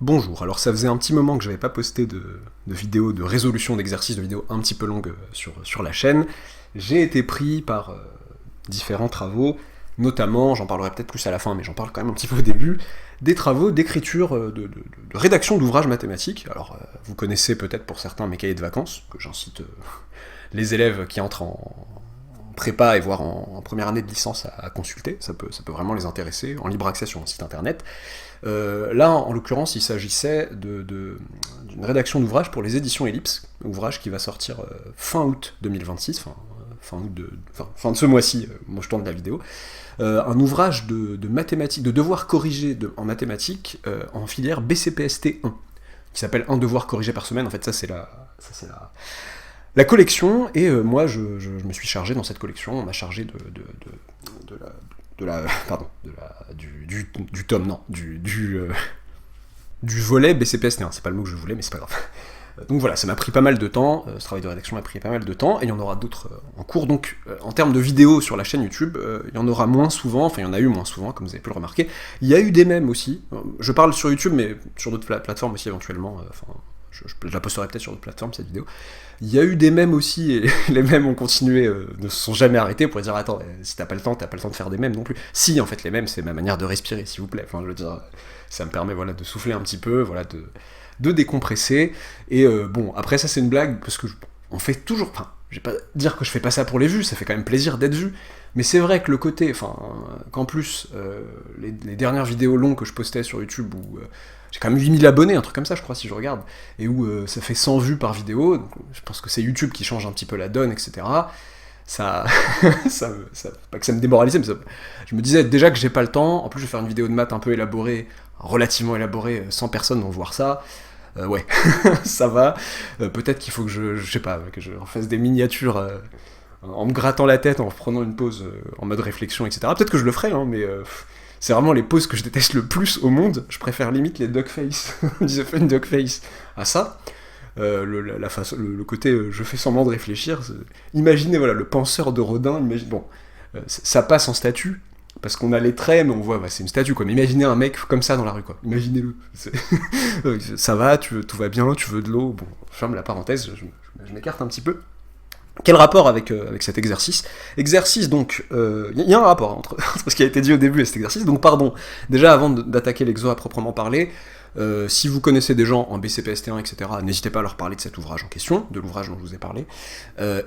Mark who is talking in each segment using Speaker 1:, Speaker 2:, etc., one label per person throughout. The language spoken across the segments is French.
Speaker 1: Bonjour, alors ça faisait un petit moment que j'avais pas posté de vidéos de résolution d'exercices, de vidéos un petit peu longues sur la chaîne. J'ai été pris par différents travaux, notamment, j'en parlerai peut-être plus à la fin, mais j'en parle quand même un petit peu au début, des travaux d'écriture, de rédaction d'ouvrages mathématiques. Alors, vous connaissez peut-être pour certains mes cahiers de vacances, que j'incite les élèves qui entrent en prépa et voire en première année de licence à consulter, ça peut vraiment les intéresser, en libre accès sur mon site internet. Là, en l'occurrence, il s'agissait d'une rédaction d'ouvrage pour les éditions Ellipse, ouvrage qui va sortir fin août 2026, fin de ce mois-ci, moi je tourne la vidéo, un ouvrage de mathématiques, de devoirs corrigés en mathématiques en filière BCPST 1, qui s'appelle Un devoir corrigé par semaine. En fait, ça c'est la collection, et moi je me suis chargé dans cette collection, on m'a chargé du volet BCPST1, c'est pas le mot que je voulais, mais c'est pas grave. Donc voilà, ça m'a pris pas mal de temps, ce travail de rédaction m'a pris pas mal de temps, et il y en aura d'autres en cours, donc en termes de vidéos sur la chaîne YouTube, il y en aura moins souvent, enfin il y en a eu moins souvent, comme vous avez pu le remarquer. Il y a eu des mèmes aussi, je parle sur YouTube, mais sur d'autres plateformes aussi éventuellement, je la posterai peut-être sur d'autres plateformes cette vidéo. Il y a eu des mèmes aussi, et les mèmes ont continué, ne se sont jamais arrêtés pour dire attends, si t'as pas le temps de faire des mèmes non plus. Si, en fait, les mèmes, c'est ma manière de respirer, s'il vous plaît. Enfin, je veux dire, ça me permet de souffler un petit peu, de décompresser. Et bon, après ça c'est une blague, parce que on fait toujours. Enfin, je vais pas dire que je fais pas ça pour les vues, ça fait quand même plaisir d'être vu. Mais c'est vrai que le côté, qu'en plus, les dernières vidéos longues que je postais sur YouTube, où j'ai quand même 8000 abonnés, un truc comme ça, je crois, si je regarde, et où ça fait 100 vues par vidéo, donc je pense que c'est YouTube qui change un petit peu la donne, etc. Ça, pas que ça me démoralisait, mais je me disais déjà que j'ai pas le temps, en plus je vais faire une vidéo de maths un peu élaborée, relativement élaborée, 100 personnes vont voir ça, ouais, ça va, peut-être qu'il faut que je sais pas, que je refasse des miniatures en me grattant la tête, en prenant une pause en mode réflexion, etc. Peut-être que je le ferai, hein, mais c'est vraiment les poses que je déteste le plus au monde. Je préfère limite les duckface, ils ont fait une duckface à ça. Le côté je fais semblant de réfléchir, imaginez le penseur de Rodin, ça passe en statue, parce qu'on a les traits, mais on voit, c'est une statue, quoi. Mais imaginez un mec comme ça dans la rue, quoi. Imaginez-le. Ça va, tout va bien, tu veux de l'eau. Bon, je ferme la parenthèse, je m'écarte un petit peu. Quel rapport avec cet exercice ? Exercice, donc, il y a un rapport entre ce qui a été dit au début et cet exercice, donc pardon, déjà avant d'attaquer l'exo à proprement parler, si vous connaissez des gens en BCPST1, etc., n'hésitez pas à leur parler de cet ouvrage en question, de l'ouvrage dont je vous ai parlé,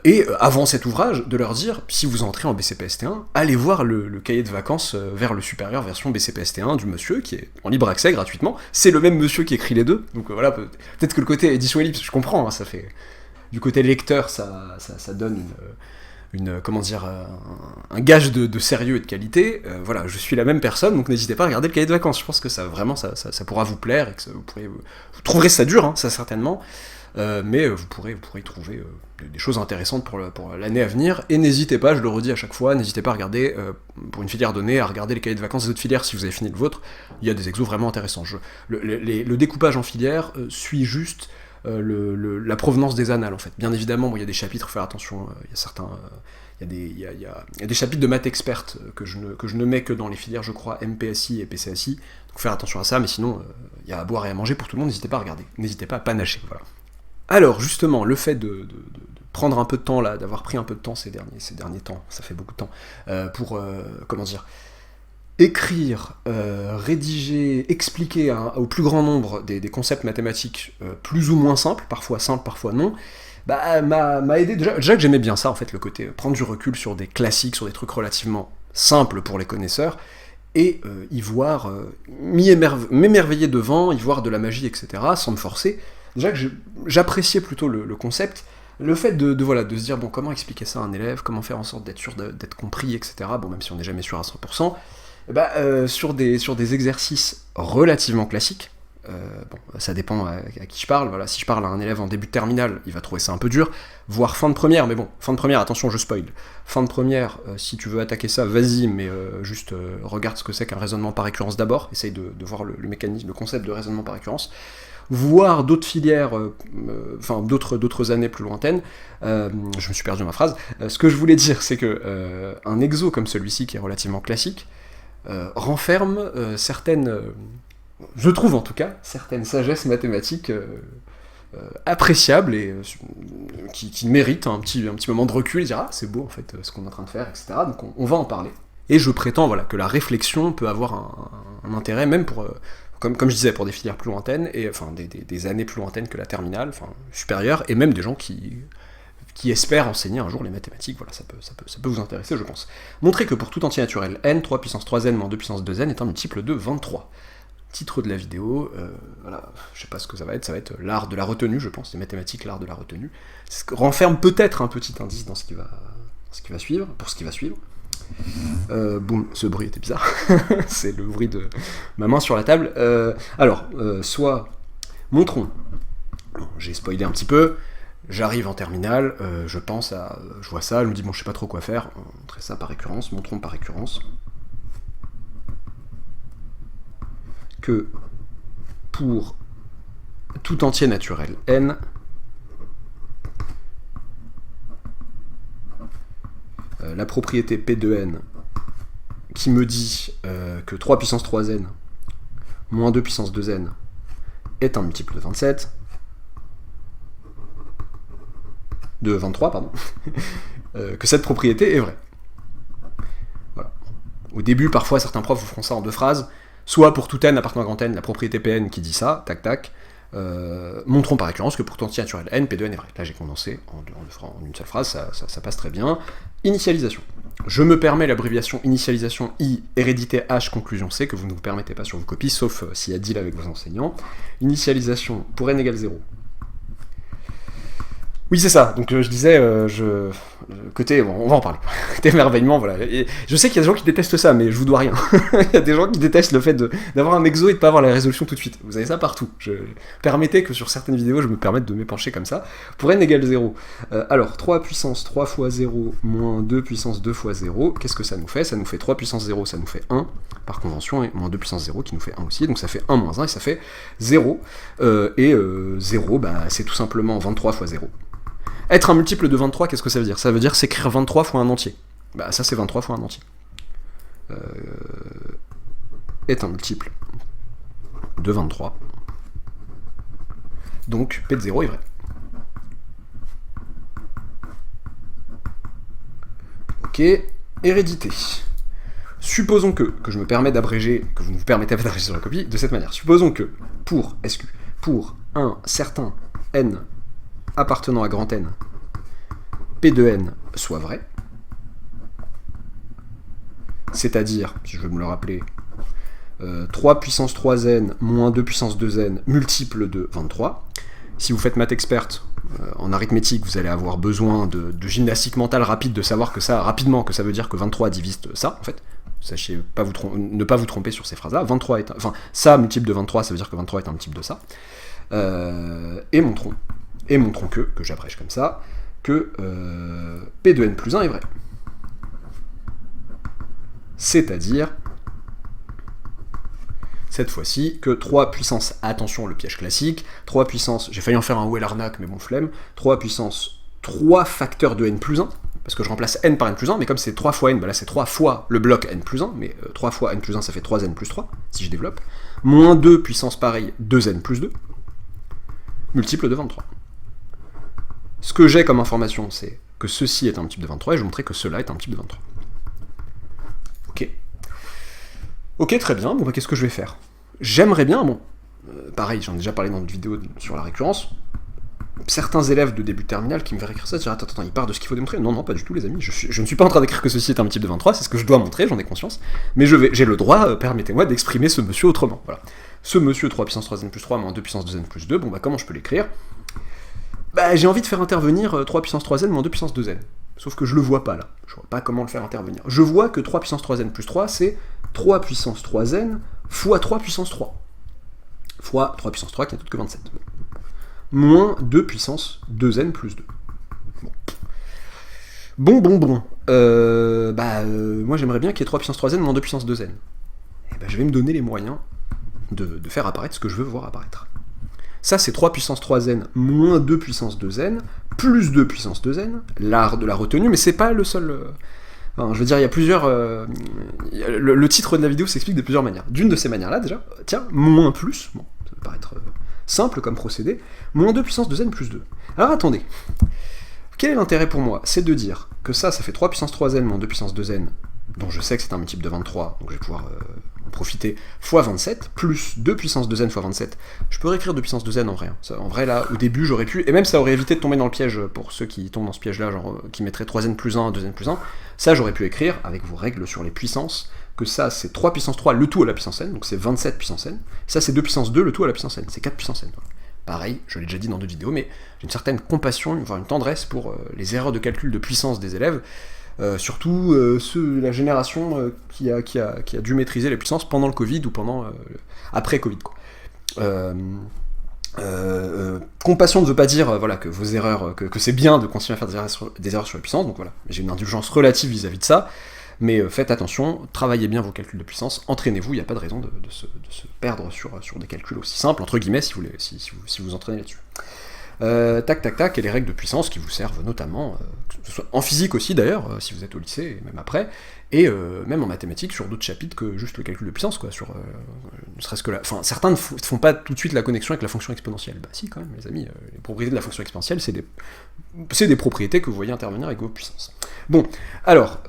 Speaker 1: et avant cet ouvrage, de leur dire, si vous entrez en BCPST1, allez voir le cahier de vacances vers le supérieur version BCPST1 du monsieur, qui est en libre accès gratuitement, c'est le même monsieur qui écrit les deux, donc voilà, peut-être que le côté édition Ellipse, je comprends, hein, ça fait... Du côté lecteur, ça donne un gage de sérieux et de qualité. Voilà, je suis la même personne, donc n'hésitez pas à regarder le cahier de vacances. Je pense que ça pourra vous plaire, et que vous trouverez ça dur, hein, ça certainement, mais vous pourrez y trouver des choses intéressantes pour l'année à venir. Et n'hésitez pas, je le redis à chaque fois, n'hésitez pas à regarder, pour une filière donnée, à regarder les cahiers de vacances des autres filières si vous avez fini le vôtre. Il y a des exos vraiment intéressants. Le découpage en filière suit juste la provenance des annales, en fait. Bien évidemment, il y a des chapitres, faut faire attention, il y a certains... Il y a des chapitres de maths experte que je ne mets que dans les filières, je crois, MPSI et PCSI, donc faire attention à ça, mais sinon, il y a à boire et à manger pour tout le monde, n'hésitez pas à regarder, n'hésitez pas à panacher, voilà. Alors, justement, le fait de prendre un peu de temps, là, d'avoir pris un peu de temps ces derniers temps, ça fait beaucoup de temps, pour, écrire, rédiger, expliquer au plus grand nombre des concepts mathématiques plus ou moins simples, parfois non, m'a aidé, déjà que j'aimais bien ça, en fait, le côté prendre du recul sur des classiques, sur des trucs relativement simples pour les connaisseurs, et y voir, m'émerveiller devant, y voir de la magie, etc., sans me forcer. Déjà que j'appréciais plutôt le concept, le fait de se dire, bon, comment expliquer ça à un élève, comment faire en sorte d'être sûr d'être compris, etc., bon, même si on n'est jamais sûr à 100%, sur des exercices relativement classiques, ça dépend à qui je parle, voilà, si je parle à un élève en début de terminale, il va trouver ça un peu dur, voire fin de première, mais bon, fin de première, attention, je spoil, fin de première, si tu veux attaquer ça, vas-y, mais juste regarde ce que c'est qu'un raisonnement par récurrence d'abord, essaye de voir le mécanisme, le concept de raisonnement par récurrence, voire d'autres filières, d'autres années plus lointaines, je me suis perdu dans ma phrase, ce que je voulais dire, c'est que un exo comme celui-ci, qui est relativement classique, renferme certaines je trouve en tout cas, certaines sagesses mathématiques appréciables et qui méritent un petit moment de recul et dire ah c'est beau en fait ce qu'on est en train de faire, etc. Donc on va en parler. Et je prétends voilà, que la réflexion peut avoir un intérêt même pour, comme je disais, pour des filières plus lointaines, et enfin des années plus lointaines que la terminale, enfin supérieure, et même des gens qui espèrent enseigner un jour les mathématiques, voilà, ça peut vous intéresser, je pense. Montrer que pour tout entier naturel, n, 3 puissance 3n moins 2 puissance 2n est un multiple de 23. Titre de la vidéo, voilà, je sais pas ce que ça va être l'art de la retenue, je pense, les mathématiques, l'art de la retenue. Ça renferme peut-être un petit indice dans ce qui va suivre, pour ce qui va suivre. Boum, ce bruit était bizarre, c'est le bruit de ma main sur la table. Soit montrons, j'ai spoilé un petit peu, j'arrive en terminale, je vois ça, je me dis bon je sais pas trop quoi faire, montrer ça par récurrence, montrons par récurrence, que pour tout entier naturel n, la propriété P de n qui me dit que 3 puissance 3n moins 2 puissance 2n est un multiple de 27, de 23, pardon, que cette propriété est vraie. Voilà. Au début, parfois, certains profs vous feront ça en deux phrases, soit pour tout n appartenant à grand n, la propriété Pn qui dit ça, tac tac, montrons par récurrence que pour tout entier naturel n, P de n est vrai. Là j'ai condensé en une seule phrase, ça passe très bien. Initialisation. Je me permets l'abréviation initialisation I, hérédité H, conclusion C, que vous ne vous permettez pas sur vos copies, sauf s'il y a deal avec vos enseignants. Initialisation pour n égale 0. Oui, c'est ça, donc je disais, côté, bon, on va en parler, côté émerveillement, voilà. Et je sais qu'il y a des gens qui détestent ça, mais je vous dois rien. Il y a des gens qui détestent le fait d'avoir un exo et de pas avoir la résolution tout de suite. Vous avez ça partout. Permettez que sur certaines vidéos, je me permette de m'épancher comme ça. Pour n égale 0, alors 3 puissance 3 fois 0 moins 2 puissance 2 fois 0, qu'est-ce que ça nous fait? Ça nous fait 3 puissance 0, ça nous fait 1, par convention, et moins 2 puissance 0 qui nous fait 1 aussi, donc ça fait 1 moins 1, et ça fait 0. 0, bah, c'est tout simplement 23 fois 0. Être un multiple de 23, qu'est-ce que ça veut dire? Ça veut dire s'écrire 23 fois un entier. Bah ça c'est 23 fois un entier. Est un multiple de 23. Donc P de 0 est vrai. Ok, hérédité. Supposons que je me permets d'abréger, que vous ne vous permettez pas d'abréger sur la copie, de cette manière. Supposons que pour un certain n appartenant à grand N, P de n soit vrai, c'est-à-dire, si je veux me le rappeler, 3 puissance 3n moins 2 puissance 2n multiple de 23. Si vous faites maths experte en arithmétique, vous allez avoir besoin de gymnastique mentale rapide, de savoir que ça, rapidement, que ça veut dire que 23 divise ça, en fait. Sachez ne pas vous tromper sur ces phrases-là. 23 est ça multiple de 23, ça veut dire que 23 est un multiple de ça. Et montrons que j'abrège comme ça, que P de n plus 1 est vrai. C'est-à-dire, cette fois-ci, que 3 puissance, attention le piège classique, 3 puissance, j'ai failli en faire un ou l'arnaque, mais bon flemme, 3 puissance 3 facteurs de n plus 1, parce que je remplace n par n plus 1, mais comme c'est 3 fois n, bah là c'est 3 fois le bloc n plus 1, mais 3 fois n plus 1 ça fait 3n plus 3, si je développe, moins 2 puissance pareil, 2n plus 2, multiple de 23. Ce que j'ai comme information, c'est que ceci est un multiple de 23, et je vais montrer que cela est un multiple de 23. Ok. Ok, très bien, bon bah qu'est-ce que je vais faire? J'aimerais bien, bon, pareil, j'en ai déjà parlé dans une vidéo sur la récurrence, certains élèves de début de terminale qui me verraient écrire ça, se diraient attends, il part de ce qu'il faut démontrer. Non, pas du tout les amis, je ne suis pas en train d'écrire que ceci est un multiple de 23, c'est ce que je dois montrer, j'en ai conscience, mais j'ai le droit, permettez-moi d'exprimer ce monsieur autrement, voilà. Ce monsieur 3 puissance 3n plus 3 moins 2 puissance 2n plus 2, bon bah comment je peux l'écrire? Bah j'ai envie de faire intervenir 3 puissance 3n moins 2 puissance 2n. Sauf que je le vois pas là. Je vois pas comment le faire intervenir. Je vois que 3 puissance 3n plus 3, c'est 3 puissance 3n fois 3 puissance 3. Fois 3 puissance 3 qui n'est tout que 27. Moins 2 puissance 2n plus 2. Bon. Moi j'aimerais bien qu'il y ait 3 puissance 3n moins 2 puissance 2n. Et bah je vais me donner les moyens de faire apparaître ce que je veux voir apparaître. Ça, c'est 3 puissance 3n moins 2 puissance 2n, plus 2 puissance 2n, l'art de la retenue, mais c'est pas le seul Enfin, je veux dire, il y a plusieurs... le titre de la vidéo s'explique de plusieurs manières. D'une de ces manières-là, déjà, tiens, moins plus, bon, ça peut paraître simple comme procédé, moins 2 puissance 2n plus 2. Alors attendez, quel est l'intérêt pour moi? C'est de dire que ça fait 3 puissance 3n moins 2 puissance 2n, dont je sais que c'est un multiple de 23, donc je vais pouvoir en profiter, fois 27, plus 2 puissance 2n fois 27. Je peux réécrire 2 puissance 2n en vrai. Hein. Ça, en vrai, là, au début, j'aurais pu, et même ça aurait évité de tomber dans le piège, pour ceux qui tombent dans ce piège-là, genre qui mettraient 3n plus 1, 2n plus 1, ça j'aurais pu écrire, avec vos règles sur les puissances, que ça c'est 3 puissance 3, le tout à la puissance n, donc c'est 27 puissance n, ça c'est 2 puissance 2, le tout à la puissance n, c'est 4 puissance n. Pareil, je l'ai déjà dit dans d'autres vidéos, mais j'ai une certaine compassion, voire une tendresse pour les erreurs de calcul de puissance des élèves, surtout la génération qui a dû maîtriser les puissances pendant le Covid ou pendant après Covid, quoi. Compassion ne veut pas dire voilà, que vos erreurs, que c'est bien de continuer à faire des erreurs sur les puissances, donc voilà, j'ai une indulgence relative vis-à-vis de ça, mais faites attention, travaillez bien vos calculs de puissance, entraînez-vous, il n'y a pas de raison de se perdre sur des calculs aussi simples, entre guillemets, si vous entraînez là-dessus. Tac, et les règles de puissance qui vous servent notamment, que ce soit en physique aussi d'ailleurs, si vous êtes au lycée, et même après, et même en mathématiques sur d'autres chapitres que juste le calcul de puissance, quoi, sur ne serait-ce que la... Enfin, certains ne font pas tout de suite la connexion avec la fonction exponentielle. Bah si, quand même, les amis, les propriétés de la fonction exponentielle, c'est des propriétés que vous voyez intervenir avec vos puissances. Bon, alors,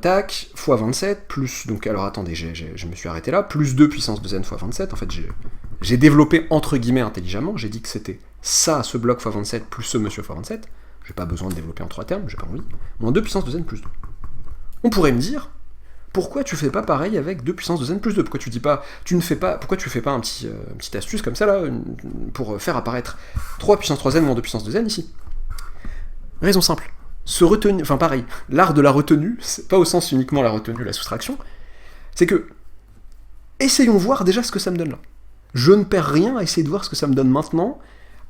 Speaker 1: tac, fois 27, plus, donc, alors attendez, je me suis arrêté là, plus 2 puissance 2n fois 27, en fait, j'ai développé entre guillemets intelligemment, j'ai dit que c'était ça, ce bloc fois 27, plus ce monsieur fois 27, j'ai pas besoin de développer en 3 termes, j'ai pas envie, moins 2 puissance 2n plus 2. On pourrait me dire, pourquoi tu fais pas pareil avec 2 puissance 2n plus 2? Pourquoi tu fais pas un petit astuce comme ça, là, pour faire apparaître 3 puissance 3n moins 2 puissance 2n ici? Raison simple. Pareil, l'art de la retenue, c'est pas au sens uniquement la retenue, la soustraction, c'est que, essayons voir déjà ce que ça me donne là. Je ne perds rien à essayer de voir ce que ça me donne maintenant,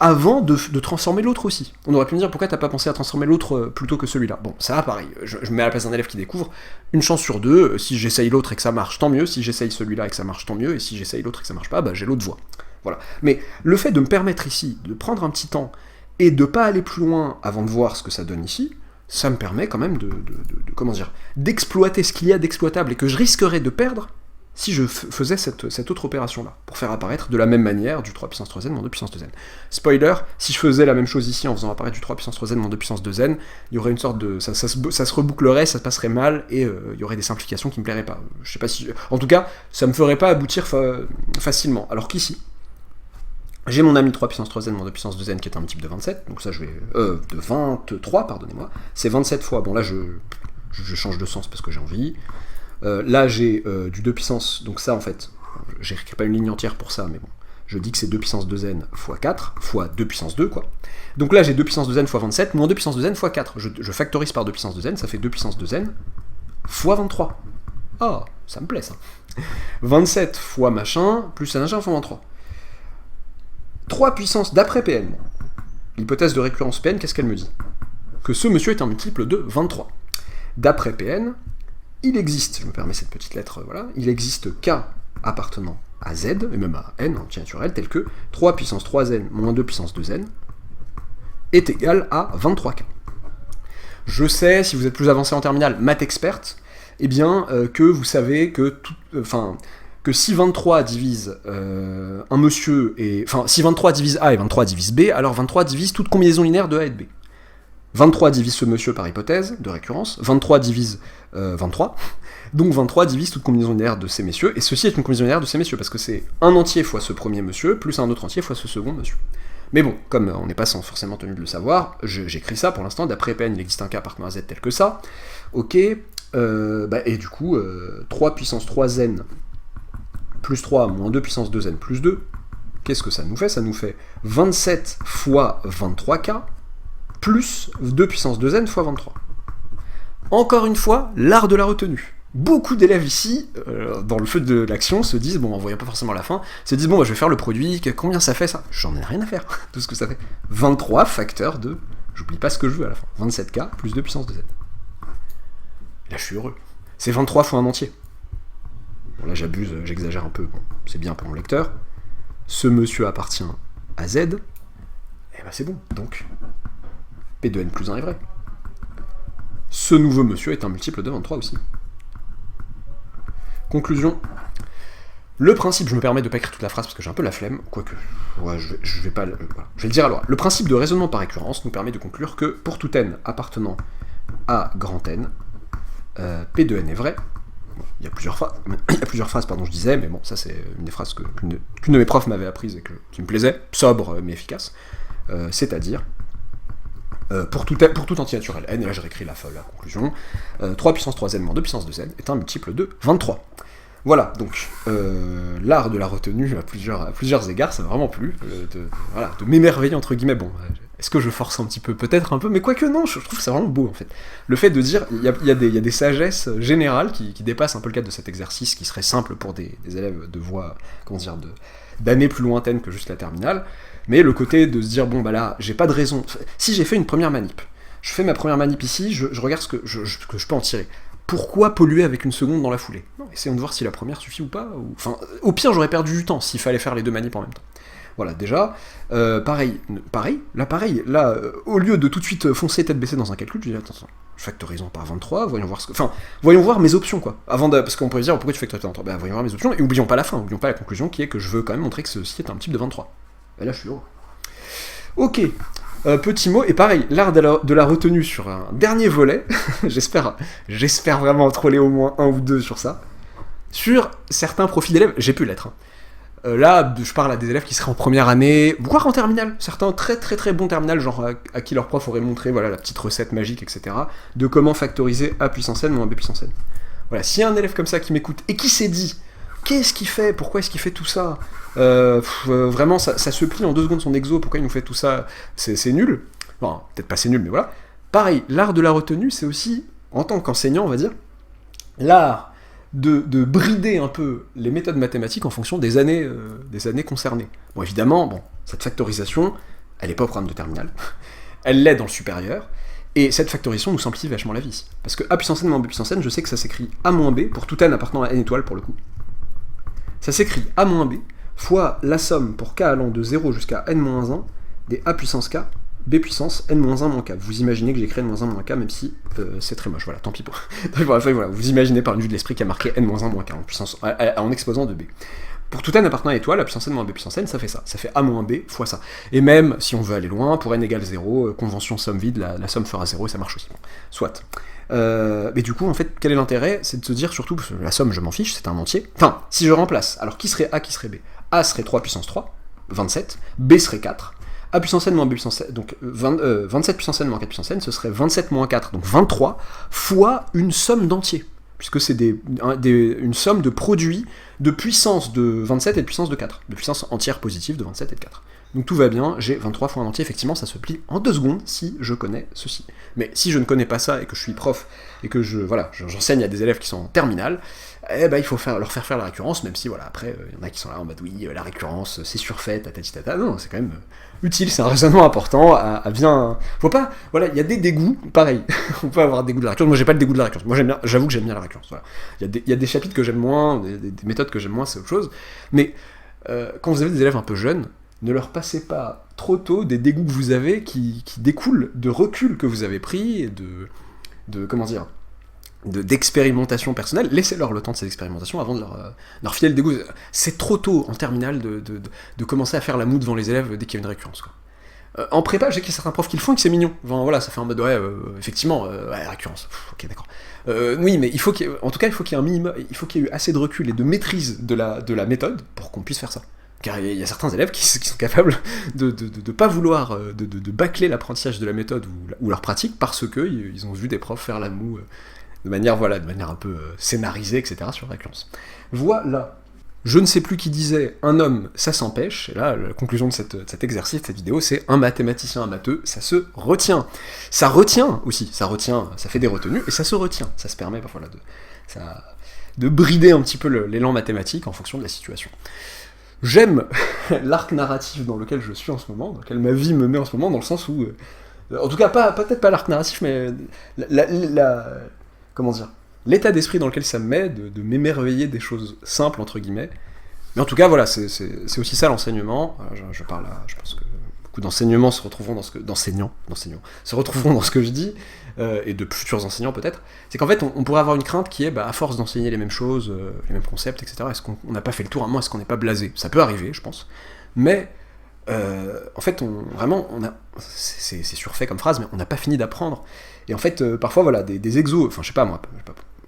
Speaker 1: avant de transformer l'autre aussi. On aurait pu me dire, pourquoi t'as pas pensé à transformer l'autre plutôt que celui-là? Bon, ça pareil, je me mets à la place d'un élève qui découvre, une chance sur deux, si j'essaye l'autre et que ça marche, tant mieux, si j'essaye celui-là et que ça marche, tant mieux, et si j'essaye l'autre et que ça marche pas, bah j'ai l'autre voie. Voilà. Mais le fait de me permettre ici de prendre un petit temps et de pas aller plus loin avant de voir ce que ça donne ici, ça me permet quand même d'exploiter ce qu'il y a d'exploitable et que je risquerais de perdre si je faisais cette autre opération-là, pour faire apparaître de la même manière du 3 puissance 3n moins 2 puissance 2n. Spoiler, si je faisais la même chose ici en faisant apparaître du 3 puissance 3n moins 2 puissance 2n, il y aurait une sorte de... ça se rebouclerait, ça se passerait mal, et il y aurait des simplifications qui me plairaient pas. Je sais pas si... En tout cas, ça me ferait pas aboutir facilement. Alors qu'ici, j'ai mon ami 3 puissance 3n moins 2 puissance 2n qui est un type de 27, donc ça je vais... de 23, pardonnez-moi. C'est 27 fois, bon là je change de sens parce que j'ai envie... là j'ai du 2 puissance, donc ça en fait, j'écris pas une ligne entière pour ça, mais bon, je dis que c'est 2 puissance 2n fois 4, fois 2 puissance 2, quoi. Donc là j'ai 2 puissance 2n fois 27, moins 2 puissance 2n fois 4, je factorise par 2 puissance 2n, ça fait 2 puissance 2n fois 23. Ah, ça me plaît ça. 27 fois machin, plus un machin fois 23. 3 puissance d'après PN. L'hypothèse de récurrence PN, qu'est-ce qu'elle me dit? Que ce monsieur est un multiple de 23. D'après PN, il existe, je me permets cette petite lettre, voilà, il existe K appartenant à Z, et même à N, entier naturel, tel que 3 puissance 3N moins 2 puissance 2N est égal à 23K. Je sais, si vous êtes plus avancé en terminale, maths experte, eh bien, que vous savez que que si 23 divise un monsieur, si 23 divise A et 23 divise B, alors 23 divise toute combinaison linéaire de A et de B. 23 divise ce monsieur par hypothèse de récurrence, 23 divise 23, donc 23 divise toute combinaison linéaire de ces messieurs, et ceci est une combinaison linéaire de ces messieurs, parce que c'est un entier fois ce premier monsieur, plus un autre entier fois ce second monsieur. Mais bon, comme on n'est pas forcément tenu de le savoir, j'écris ça pour l'instant, d'après PN il existe un cas appartenant à Z tel que ça, ok, et du coup, 3 puissance 3n plus 3 moins 2 puissance 2n plus 2, qu'est-ce que ça nous fait? Ça nous fait 27 fois 23K, plus 2 puissance 2n fois 23. Encore une fois, l'art de la retenue. Beaucoup d'élèves ici, dans le feu de l'action, se disent, bon, en voyant pas forcément la fin, se disent, bon, bah, je vais faire le produit, combien ça fait ça? J'en ai rien à faire de ce que ça fait. 23 facteur de, j'oublie pas ce que je veux à la fin, 27K plus 2 puissance 2n. Et là, je suis heureux. C'est 23 fois un entier. Bon, là, j'abuse, j'exagère un peu, bon, c'est bien pour mon lecteur. Ce monsieur appartient à Z, et ben c'est bon, donc... P de n plus 1 est vrai. ce nouveau monsieur est un multiple de 23 aussi. Conclusion. Le principe, je me permets de pas écrire toute la phrase parce que j'ai un peu la flemme, quoique, ouais, je vais pas, voilà. Je vais le dire à l'oral. Le principe de raisonnement par récurrence nous permet de conclure que pour tout n appartenant à grand N, P de n est vrai. Bon, il y a plusieurs phrases, pardon, je disais, mais bon, ça c'est une des phrases qu'une de mes profs m'avait apprise et qui me plaisait, sobre mais efficace, c'est-à-dire, pour tout entier naturel n, et là je réécris la conclusion, 3 puissance 3n moins 2 puissance 2n est un multiple de 23. Voilà, donc l'art de la retenue à plusieurs égards, ça m'a vraiment plu, de m'émerveiller entre guillemets, bon, est-ce que je force un petit peu? Peut-être un peu, mais quoique non, je trouve que c'est vraiment beau en fait. Le fait de dire, il y a des sagesses générales qui dépassent un peu le cadre de cet exercice, qui serait simple pour des élèves de voie, d'années plus lointaines que juste la terminale, mais le côté de se dire, bon bah là, j'ai pas de raison, si j'ai fait une première manip, je fais ma première manip ici, je regarde ce que je peux en tirer. Pourquoi polluer avec une seconde dans la foulée? Non, essayons de voir si la première suffit ou pas. Enfin, au pire, j'aurais perdu du temps s'il fallait faire les deux manips en même temps. Voilà, déjà, pareil, là, au lieu de tout de suite foncer tête baissée dans un calcul, je dis, attention, factorisons par 23, voyons voir mes options, quoi. Parce qu'on peut dire, pourquoi tu factorises par 23? Voyons voir mes options, et oublions pas la fin, oublions pas la conclusion, qui est que je veux quand même montrer que ceci est un type de 23. Et là, je suis heureux. Ok. Petit mot, et pareil, l'art de la retenue sur un dernier volet, j'espère vraiment troller au moins un ou deux sur ça, sur certains profils d'élèves, j'ai pu l'être. Là, je parle à des élèves qui seraient en première année, voire en terminale, certains très très très bons terminales, genre à qui leur prof aurait montré voilà, la petite recette magique, etc., de comment factoriser A puissance n moins B puissance n. Voilà, s'il y a un élève comme ça qui m'écoute, et qui s'est dit, qu'est-ce qu'il fait? Pourquoi est-ce qu'il fait tout ça? Vraiment, ça se plie en 2 secondes son exo, pourquoi il nous fait tout ça? C'est nul. Enfin, peut-être pas c'est nul, mais voilà. Pareil, l'art de la retenue, c'est aussi, en tant qu'enseignant, on va dire, l'art de brider un peu les méthodes mathématiques en fonction des années concernées. Bon, évidemment, cette factorisation, elle n'est pas au programme de terminale, elle l'est dans le supérieur, et cette factorisation nous simplifie vachement la vie. Parce que A puissance n moins B puissance n, je sais que ça s'écrit A moins B, pour tout n appartenant à n étoiles pour le coup. Ça s'écrit A moins B, fois la somme pour k allant de 0 jusqu'à n-1 des A puissance k, B puissance n-1 moins k. Vous imaginez que j'écris n-1 moins k, même si c'est très moche, voilà, tant pis pour... voilà, vous imaginez par une vue de l'esprit qu'il y a marqué n-1 moins k en exposant de B. Pour tout n appartenant à étoile, A puissance n moins B puissance n, ça fait ça. Ça fait A moins B fois ça. Et même, si on veut aller loin, pour n égale 0, convention somme vide, la somme fera 0 et ça marche aussi. Bon, soit. Mais du coup, en fait, quel est l'intérêt? C'est de se dire surtout, parce que la somme, je m'en fiche, c'est un entier. Enfin, si je remplace, alors qui serait A, qui serait B? A serait 3 puissance 3, 27, B serait 4, A puissance n moins B puissance n, donc 27 puissance n moins 4 puissance n, ce serait 27 moins 4, donc 23, fois une somme d'entiers, puisque c'est une somme de produits de puissance de 27 et de puissance de 4, de puissance entière positive de 27 et de 4. Donc tout va bien, j'ai 23 fois un entier, effectivement ça se plie en 2 secondes si je connais ceci. Mais si je ne connais pas ça et que je suis prof et que j'enseigne à des élèves qui sont en terminale, il faut leur faire la récurrence, même si voilà, après il y en a qui sont là en mode oui, la récurrence c'est surfait, tata. Non, c'est quand même utile, c'est un raisonnement important à bien. Faut pas, voilà, il y a des dégoûts, pareil, on peut avoir des dégoûts de la récurrence. Moi j'ai pas le dégoût de la récurrence, moi j'avoue que j'aime bien la récurrence. Voilà. Il y a des chapitres que j'aime moins, des méthodes que j'aime moins, c'est autre chose. Mais quand vous avez des élèves un peu jeunes, ne leur passez pas trop tôt des dégoûts que vous avez qui découlent de recul que vous avez pris et d'expérimentation personnelle. Laissez-leur le temps de ces expérimentations avant de leur filer le dégoût. C'est trop tôt en terminale de commencer à faire la moue devant les élèves dès qu'il y a une récurrence, quoi. En prépa, j'ai qu'il y a certains profs qui le font et que c'est mignon. Enfin, voilà, ça fait en mode effectivement, récurrence. Ok, d'accord. Oui, mais il faut qu'il y ait un minimum, il faut qu'il y ait eu assez de recul et de maîtrise de la méthode pour qu'on puisse faire ça. Car il y a certains élèves qui sont capables de pas vouloir de bâcler l'apprentissage de la méthode ou leur pratique parce qu'ils ont vu des profs faire la moue de manière un peu scénarisée, etc. sur la récurrence. Voilà. Je ne sais plus qui disait « un homme, ça s'empêche », et là, la conclusion de cet exercice, de cette vidéo, c'est « un mathématicien, un matheux, ça se retient ». Ça retient aussi, ça fait des retenues, et ça se retient. Ça se permet parfois de brider un petit peu l'élan mathématique en fonction de la situation. J'aime l'arc narratif dans lequel je suis en ce moment, dans lequel ma vie me met en ce moment, dans le sens où... en tout cas, peut-être pas l'arc narratif, mais comment dire, l'état d'esprit dans lequel ça me met, de m'émerveiller des choses simples, entre guillemets. Mais en tout cas, voilà, c'est aussi ça l'enseignement. Je parle à, je pense que beaucoup d'enseignements se retrouveront dans ce que... d'enseignants se retrouveront dans ce que je dis, et de futurs enseignants peut-être, c'est qu'en fait on pourrait avoir une crainte qui est, à force d'enseigner les mêmes choses, les mêmes concepts, etc., est-ce qu'on n'a pas fait le tour, à un moment, est-ce qu'on n'est pas blasé? Ça peut arriver, je pense, mais en fait c'est surfait comme phrase, mais on n'a pas fini d'apprendre, et en fait parfois voilà, des exos, enfin je sais pas moi,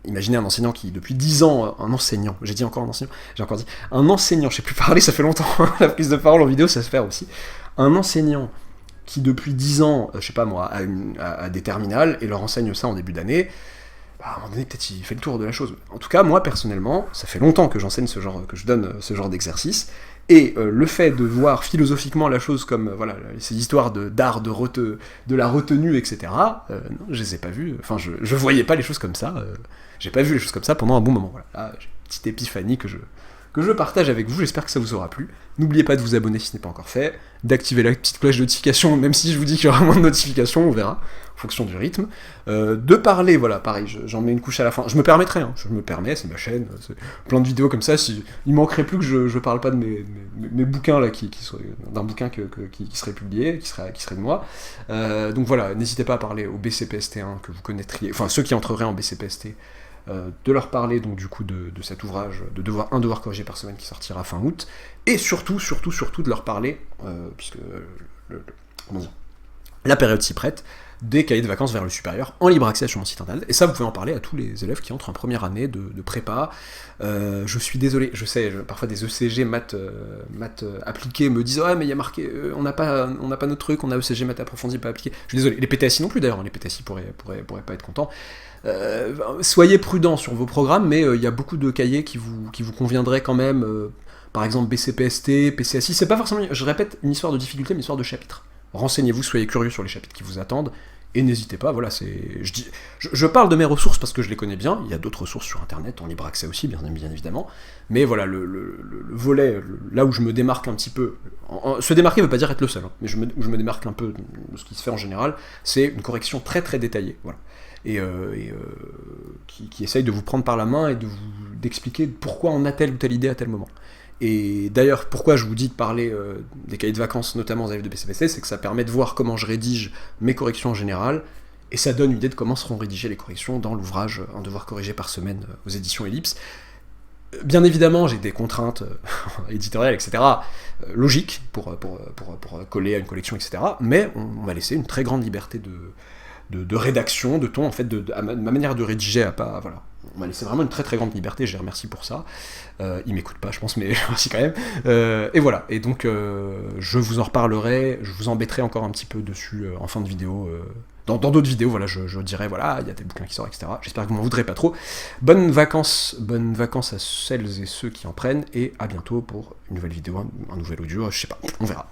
Speaker 1: imaginez un enseignant qui, depuis 10 ans, un enseignant, j'ai encore dit, un enseignant, je sais plus parler, ça fait longtemps, la prise de parole en vidéo, ça se fait aussi, un enseignant qui, depuis 10 ans, je sais pas moi, a des terminales, et leur enseigne ça en début d'année, à un moment donné, peut-être il fait le tour de la chose. En tout cas, moi, personnellement, ça fait longtemps que j'enseigne que je donne ce genre d'exercice, et le fait de voir philosophiquement la chose comme, voilà, ces histoires d'art, de la retenue, etc., non, je les ai pas vues, enfin, je voyais pas les choses comme ça, j'ai pas vu les choses comme ça pendant un bon moment, voilà. Là, j'ai une petite épiphanie que je partage avec vous, j'espère que ça vous aura plu. N'oubliez pas de vous abonner si ce n'est pas encore fait, d'activer la petite cloche de notification, même si je vous dis qu'il y aura moins de notifications, on verra, en fonction du rythme. De parler, voilà, pareil, j'en mets une couche à la fin. Je me permettrai, je me permets, c'est ma chaîne, c'est plein de vidéos comme ça, il manquerait plus que je parle pas de mes bouquins, là, d'un bouquin qui serait publié, qui serait de moi. Donc voilà, n'hésitez pas à parler au BCPST1 que vous connaîtriez, enfin ceux qui entreraient en BCPST, de leur parler donc du coup de cet ouvrage, un devoir corrigé par semaine qui sortira fin août, et surtout de leur parler, puisque comment dire, la période s'y prête, des cahiers de vacances vers le supérieur en libre accès sur mon site internet, et ça vous pouvez en parler à tous les élèves qui entrent en première année de prépa. Je suis désolé, je sais, parfois des ECG maths appliquées me disent « Ouais, mais il y a marqué, on n'a pas notre truc, on a ECG maths approfondi, pas appliqué. » Je suis désolé, les PTSI non plus d'ailleurs, les PTSI pourraient pas être contents. Soyez prudents sur vos programmes, mais il y a beaucoup de cahiers qui vous conviendraient quand même, par exemple BCPST, PCSI, c'est pas forcément, je répète, une histoire de difficulté, mais une histoire de chapitre. Renseignez-vous, soyez curieux sur les chapitres qui vous attendent, et n'hésitez pas, voilà, je parle de mes ressources parce que je les connais bien, il y a d'autres ressources sur internet, en libre accès aussi, bien évidemment, mais voilà, le volet, là où je me démarque un petit peu, se démarquer veut pas dire être le seul, hein, mais où je me démarque un peu de ce qui se fait en général, c'est une correction très très détaillée, voilà. Qui essaye de vous prendre par la main et d'expliquer pourquoi on a telle ou telle idée à tel moment. Et d'ailleurs, pourquoi je vous dis de parler des cahiers de vacances, notamment aux élèves de BCPST, c'est que ça permet de voir comment je rédige mes corrections en général, et ça donne une idée de comment seront rédigées les corrections dans l'ouvrage Un devoir corrigé par semaine aux éditions Ellipse. Bien évidemment, j'ai des contraintes éditoriales, etc., logiques, pour coller à une collection, etc., mais on m'a laissé une très grande liberté de rédaction, de ton, en fait, ma manière de rédiger voilà. On m'a laissé vraiment une très très grande liberté, je les remercie pour ça. Ils m'écoutent pas, je pense, mais merci quand même. Et voilà, et donc je vous en reparlerai, je vous embêterai encore un petit peu dessus en fin de vidéo. Dans d'autres vidéos, voilà, je dirai, voilà, il y a des bouquins qui sortent, etc. J'espère que vous m'en voudrez pas trop. Bonnes vacances à celles et ceux qui en prennent, et à bientôt pour une nouvelle vidéo, un nouvel audio, je sais pas, on verra.